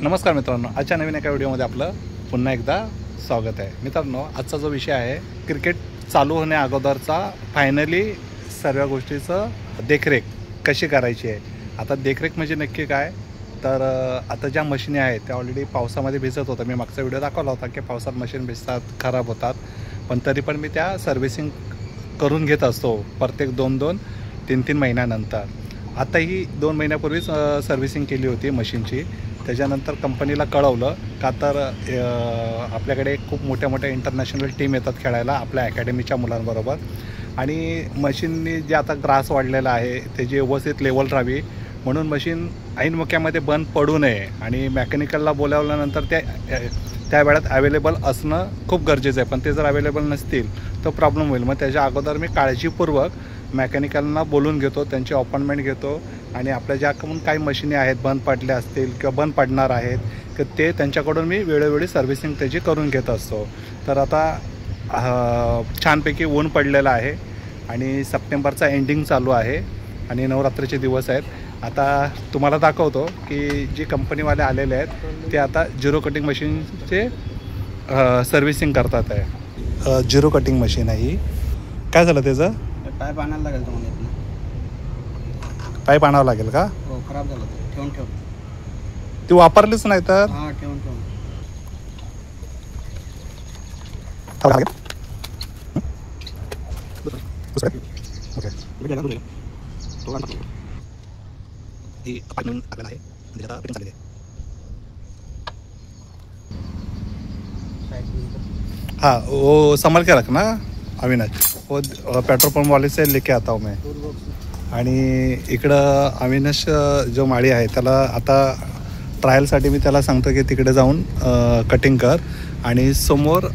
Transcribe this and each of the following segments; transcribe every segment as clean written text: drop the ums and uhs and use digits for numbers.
नमस्कार मित्रांनो, आजच्या नवीन एका व्हिडिओमध्ये आपलं पुन्हा एकदा स्वागत आहे. मित्रांनो, आजचा जो विषय आहे क्रिकेट चालू होण्या अगोदरचा फायनली सर्व गोष्टीचं देखरेख कशी करायची आहे. आता देखरेख म्हणजे नक्की काय, तर आता ज्या मशीनी आहेत त्या ऑलरेडी पावसामध्ये भिजत होत्या. मी मागचा व्हिडिओ दाखवला होता की पावसात मशीन भिजतात, खराब होतात, पण तरी पण मी त्या सर्व्हिसिंग करून घेत असतो प्रत्येक 2-3 महिन्यानंतर. आता ही 2 महिन्यापूर्वीच सर्व्हिसिंग केली होती मशीनची. त्याच्यानंतर कंपनीला कळवलं का, तर आपल्याकडे खूप मोठ्या मोठ्या इंटरनॅशनल टीम येतात खेळायला आपल्या अकॅडमीच्या मुलांबरोबर, आणि मशीननी जे आता ग्रास वाढलेला आहे त्याची व्यवस्थित लेवल राहावी म्हणून मशीन ऐन मुक्यामध्ये बंद पडू नये, आणि मेकॅनिकलला बोलावल्यानंतर त्या वेळात अवेलेबल असणं खूप गरजेचं आहे. पण ते जर अवेलेबल नसतील तर प्रॉब्लेम होईल. मग त्याच्या अगोदर मी काळजीपूर्वक मेकॅनिकलना बोलून घेतो, त्यांची अपॉइंटमेंट घेतो, आणि आपल्या ज्याकडून काही मशिनी आहेत बंद पडल्या असतील किंवा बंद पडणार आहेत की ते त्यांच्याकडून मी वेळोवेळी सर्व्हिसिंग त्याची करून घेत असतो. तर आता छानपैकी ऊन पडलेलं आहे आणि सप्टेंबरचा एंडिंग चालू आहे आणि नवरात्रीचे दिवस आहेत. आता तुम्हाला दाखवतो की जे कंपनीवाले आलेले आहेत ते आता झिरो कटिंग मशीनचे सर्व्हिसिंग करतात आहे. झिरो कटिंग मशीन आहे ही. काय झालं त्याचं? पाईप आणायला लागेल तुम्हाला. पाईप आणावं लागेल का? हो, खराब झालं. ठेवून ती वापरलीच नाही तर हां, ठेवून हाँ, वो संभाल के रखना अविनाश. वो पेट्रोल पंप वाले से लेके आता हूँ मैं. आणि इकडं अविनाश जो माळी आहे त्याला आता ट्रायलसाठी मी त्याला सांगतो की तिकडे जाऊन कटिंग कर, आणि समोर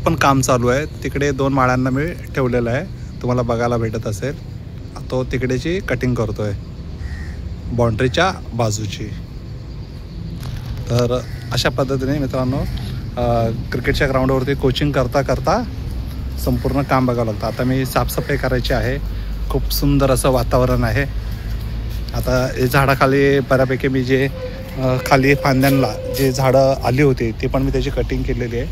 पण काम चालू आहे. तिकडे 2 माळ्यांना मी ठेवलेलं आहे, तुम्हाला बघायला भेटत असेल. तो तिकडेची कटिंग करतो आहे बाउंड्रीच्या बाजूची. तर अशा पद्धतीने मित्रांनो क्रिकेटच्या ग्राउंडवरती कोचिंग करता करता संपूर्ण काम बघावं लागतं. आता मी साफसफाई करायची आहे. खूप सुंदर असं वातावरण आहे. आता हे झाडाखाली बऱ्यापैकी मी जे खाली फांद्यांना जे झाडं आली होती ते पण मी त्याची कटिंग केलेली आहे,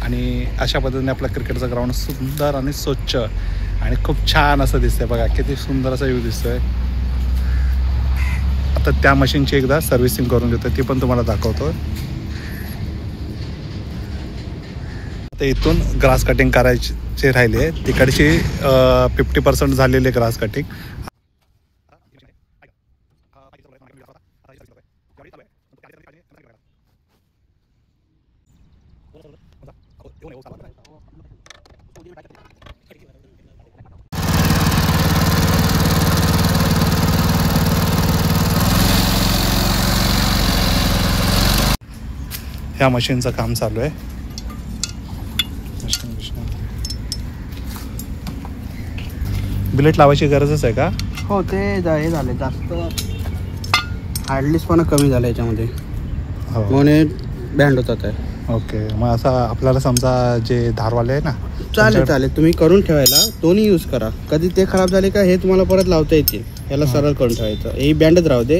आणि अशा पद्धतीने आपलं क्रिकेटचं ग्राउंड सुंदर आणि स्वच्छ आणि खूप छान असं दिसतंय. बघा किती सुंदर असा व्ह्यू दिसतोय. आता त्या मशीनची एकदा सर्व्हिसिंग करून घेतो, ती पण तुम्हाला दाखवतो. आता इथून ग्रास कटिंग करायचे राहिले, तिकडची 50% झालेली ग्रास कटिंग. ह्या मशीनचं काम चालू आहे. बिलेट लावायची गरजच आहे का? हो, ते हे झाले जास्त हार्डलीस पण कमी झालं याच्यामध्ये, हो, म्हणून बँड होतात आहे. ओके. मग असं आपल्याला समजा जे धारवाले आहे ना, चालेल तुम्ही करून ठेवायला दोन्ही यूज करा. कधी ते खराब झाले का हे तुम्हाला परत लावता येतील. ह्याला सरळ करून ठेवायचं, हे बँडच राहू दे.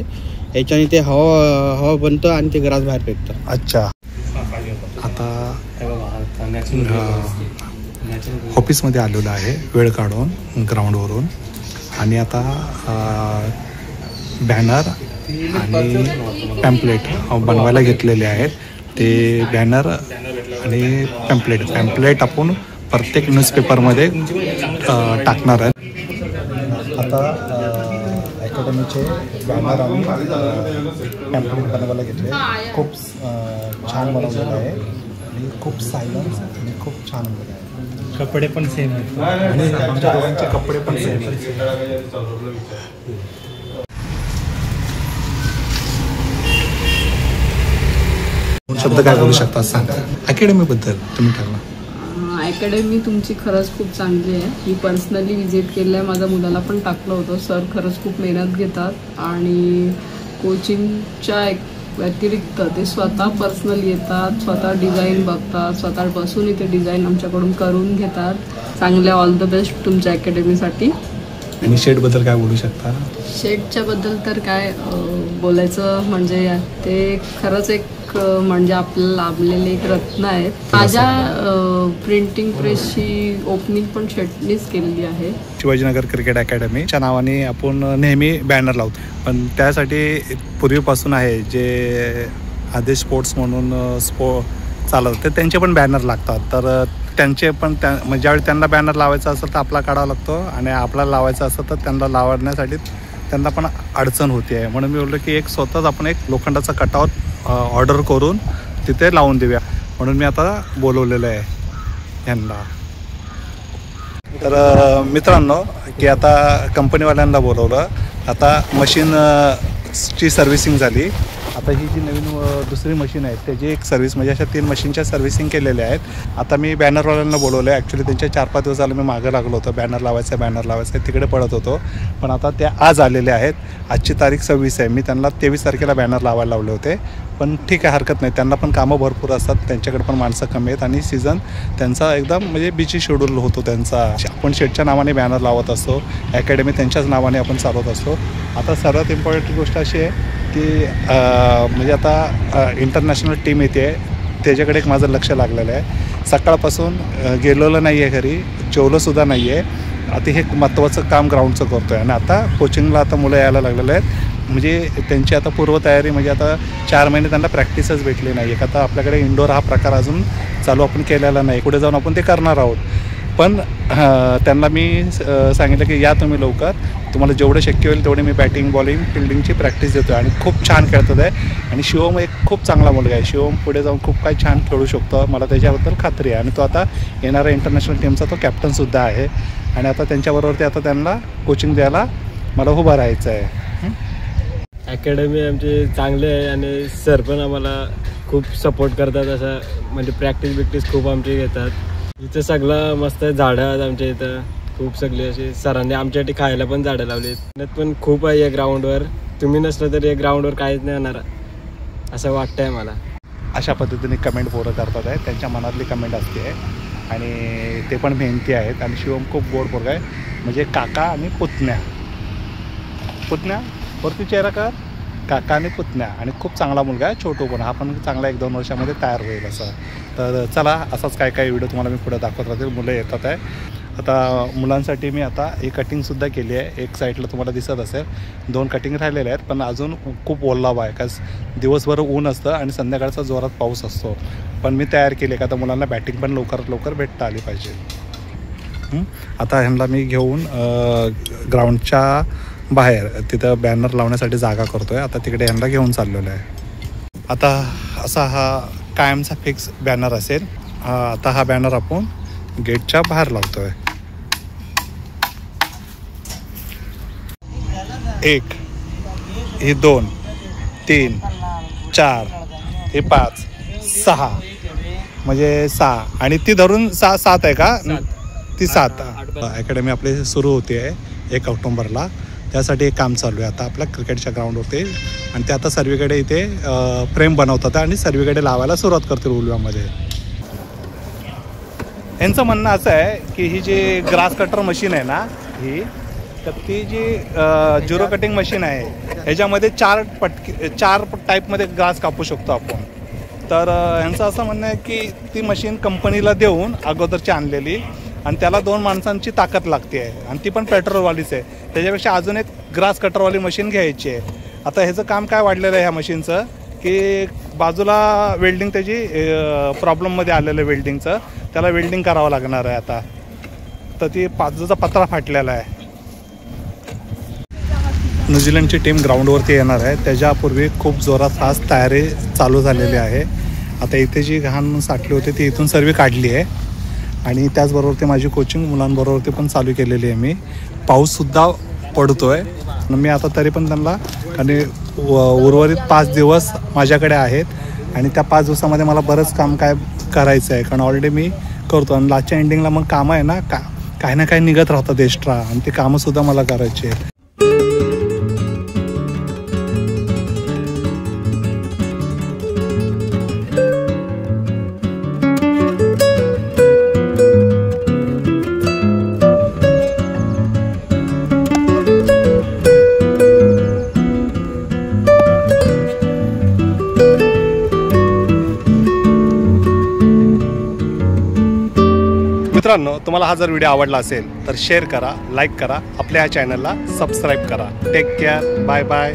ह्याच्याने ते हवा बनतं आणि ते ग्रास बाहेर फेकतं. अच्छा. आता ऑफिसमध्ये आलेलो आहे वेळ काढून ग्राउंडवरून, आणि आता बॅनर आणि पॅम्पलेट बनवायला घेतलेले आहेत. ते बॅनर आणि पॅम्पलेट आपण प्रत्येक न्यूजपेपरमध्ये टाकणार आहेत. आता अकॅडमीचे बॅनर आणि पॅम्पलेट बनवायला घेतले. खूप छान बनवलेलं आहे आणि खूप सायलन्स आणि खूप छान बनवलं आहे. कपडे पण सेम आहेत आणि आमच्या दोघांचे कपडे पण सेम आहेत. शब्द काय बोलू शकता सांगा अकॅडमीबद्दल तुम्ही ठरला. अकॅडमी तुमची खरंच खूप चांगली आहे. मी पर्सनली व्हिजिट केलं आहे, माझ्या मुलाला पण टाकलं होतं. सर खरंच खूप मेहनत घेतात आणि कोचिंगच्या व्यतिरिक्त ते स्वतः पर्सनल येतात, स्वतः डिझाईन बघतात, स्वतः बसून इथे डिझाईन आमच्याकडून करून घेतात. चांगल्या ऑल द बेस्ट तुमच्या अकॅडमीसाठी. आणि शेडबद्दल काय बोलू शकता? शेडच्या बद्दल तर काय बोलायचं म्हणजे ते खरंच एक म्हणजे आपल्याला लाभलेले एक रत्न आहेत. माझ्या प्रिंटिंग प्रेसची ओपनिंग पण शेडनीच केलेली आहे. शिवाजीनगर क्रिकेट अकॅडमीच्या नावाने आपण नेहमी बॅनर लावतो, पण त्यासाठी पूर्वीपासून आहे जे आदेश स्पोर्ट्स म्हणून चालवतात तर त्यांचे पण बॅनर लागतात. तर त्यांचे पण म्हणजे ज्यावेळी त्यांना बॅनर लावायचा असेल तर आपला काढावा लागतो आणि आपल्याला लावायचं असेल तर त्यांना लावण्यासाठी त्यांना पण अडचण होती आहे. म्हणून मी बोललो की एक स्वतःच आपण एक लोखंडाचा कटआउट ऑर्डर करून तिथे लावून देऊया, म्हणून मी आता बोलवलेलं आहे यांना. तर मित्रांनो की आता कंपनीवाल्यांना बोलवलं, आता मशीनची सर्व्हिसिंग झाली. आता ही जी नवीन दुसरी मशीन आहे त्याची एक सर्व्हिस म्हणजे अशा 3 मशीनच्या सर्व्हिसिंग केलेल्या आहेत. आता मी बॅनरवाल्यांना बोलवलं आहे. ॲक्च्युली त्यांच्या 4-5 दिवस झालं मी मागं लागलो होतो, बॅनर लावायचं तिकडे पडत होतो, पण आता ते आज आलेले आहेत. आजची तारीख 26 आहे. मी त्यांना 23 तारखेला बॅनर लावायला लावले होते, पण ठीक आहे, हरकत नाही. त्यांना पण कामं भरपूर असतात, त्यांच्याकडे पण माणसं कमी आहेत आणि सीझन त्यांचा एकदम म्हणजे बिझी शेड्यूल होतो त्यांचा. आपण शेडच्या नावाने बॅनर लावत असतो, अकॅडमी त्यांच्याच नावाने आपण चालवत असतो. आता सर्वात इम्पॉर्टंट गोष्ट अशी आहे की म्हणजे आता इंटरनॅशनल टीम येते, त्याच्याकडे एक माझं लक्ष लागलेलं आहे. सकाळपासून गेलेलं नाही आहे घरी, जेवलंसुद्धा नाही आहे. आता हे महत्त्वाचं काम ग्राउंडचं करतो आहे आणि आता कोचिंगला आता मुलं यायला लागलेलं आहेत. म्हणजे त्यांची आता पूर्वतयारी म्हणजे आता 4 महिने त्यांना प्रॅक्टिसच भेटली नाही आहे. आता आपल्याकडे इंडोर हा प्रकार अजून चालू आपण केलेला नाही, पुढे जाऊन आपण ते करणार आहोत. पण त्यांना मी सांगितलं की या तुम्ही लवकर, तुम्हाला जेवढं शक्य होईल तेवढे मी बॅटिंग बॉलिंग फिल्डिंगची प्रॅक्टिस देतो आहे आणि खूप छान खेळतात आहे. आणि शिवम एक खूप चांगला मुलगा आहे. शिवम पुढे जाऊन खूप काही छान खेळू शकतो, मला त्याच्याबद्दल खात्री आहे. आणि तो आता येणाऱ्या इंटरनॅशनल टीमचा तो कॅप्टनसुद्धा आहे आणि आता त्यांच्याबरोबर ते आता त्यांना कोचिंग द्यायला मला उभं राहायचं आहे. अकॅडमी आमची चांगली आहे आणि सर पण आम्हाला खूप सपोर्ट करतात. असं म्हणजे प्रॅक्टिस खूप आमची घेतात. इथं सगळं मस्त झाडं आहेत आमच्या इथं, खूप सगळी अशी. सरांनी आमच्यासाठी खायला पण झाडं लावली आहेत. पण खूप आहे या ग्राउंडवर. तुम्ही नसलं तर या ग्राउंडवर काहीच नाही होणार असं वाटतंय मला. अशा पद्धतीने कमेंट पोरं करतात आहे, त्यांच्या मनातली कमेंट असते आहे आणि ते पण मेहनती आहेत. आणि शिवम खूप गोड पोरगा आहे, म्हणजे काका आणि पुतण्या वरती चेहरा कर, काका आणि पुतण्या. आणि खूप चांगला मुलगा आहे. छोटू पण हा पण चांगला 1-2 वर्षामध्ये तयार होईल असं. तर चला, असाच काय व्हिडिओ तुम्हाला मी पुढे दाखवत राहतील. मुलं येतात आहे. आता मुलांसाठी मी आता एक कटिंगसुद्धा केली आहे. एक साईडला तुम्हाला दिसत असेल 2 कटिंग राहिलेले आहेत, पण अजून खूप ओलावा आहे, कारण दिवसभर ऊन असतं आणि संध्याकाळचा जोरात पाऊस असतो. पण मी तयार केली का आता मुलांना बॅटिंग पण लवकरात लवकर भेटता आली पाहिजे. आता ह्यांना मी घेऊन ग्राउंडच्या बाहेर तिथं बॅनर लावण्यासाठी जागा करतो आहे. आता तिकडे ह्यांना घेऊन चाललेलो आहे. आता असा हा कायमचा फिक्स बॅनर असेल. आता हा बॅनर आपण गेटच्या बाहेर लावतो आहे. 1, हे 2, 3, 4, हे 5, 6 म्हणजे 6 आणि ती धरून 7 आहे का? ती 7. अकॅडमी आपली सुरू होते आहे 1 ऑक्टोबरला. त्यासाठी एक काम चालू आहे आता आपल्या क्रिकेटच्या ग्राउंडवरती. आणि ते आता सर्वीकडे इथे फ्रेम बनवतात आणि सर्वीकडे लावायला सुरुवात करतील उलव्यामध्ये. यांचं म्हणणं असं आहे की ही जी ग्रास कटर मशीन आहे ना, ही तर ती जी झिरो कटिंग मशीन आहे ह्याच्यामध्ये 4 टाईपमध्ये ग्रास कापू शकतो आपण. तर ह्यांचं असं म्हणणं आहे की ती मशीन कंपनीला देऊन अगोदरची आणलेली, आणि त्याला 2 माणसांची ताकद लागते आहे आणि ती पण पेट्रोलवालीच आहे. त्याच्यापेक्षा अजून एक ग्रास कटरवाली मशीन घ्यायची आहे. आता ह्याचं काम काय वाढलेलं आहे ह्या मशीनचं की बाजूला वेल्डिंग त्याची प्रॉब्लेममध्ये आलेलं आहे वेल्डिंगचं, त्याला वेल्डिंग करावं लागणार आहे आता. तर ती बाजूचा पत्रा फाटलेला आहे. न्यूझीलंडची टीम ग्राउंडवरती येणार आहे, त्याच्यापूर्वी खूप जोरात आज तयारी चालू झालेली आहे. आता इथे जी घाण साठली होती ती इथून सर्व काढली आहे आणि त्याचबरोबर ते माझी कोचिंग मुलांबरोबर पण चालू केलेली आहे मी. पाऊससुद्धा पडतो आहे. मी आता तरी पण त्यांना, आणि उर्वरित 5 दिवस माझ्याकडे आहेत आणि त्या 5 दिवसामध्ये मला बरंच काम काय करायचं आहे, कारण ऑलरेडी मी करतो. आणि लास्टच्या एंडिंगला मग कामं आहे ना, काही ना काही निघत राहतात एक्स्ट्रा, आणि ते कामंसुद्धा मला करायची आहेत. मित्रांनो, तुम्हाला हा जर व्हिडिओ आवडला असेल तर शेअर करा, लाईक करा, आपल्या ह्या चॅनलला सबस्क्राईब करा. Take care, bye bye.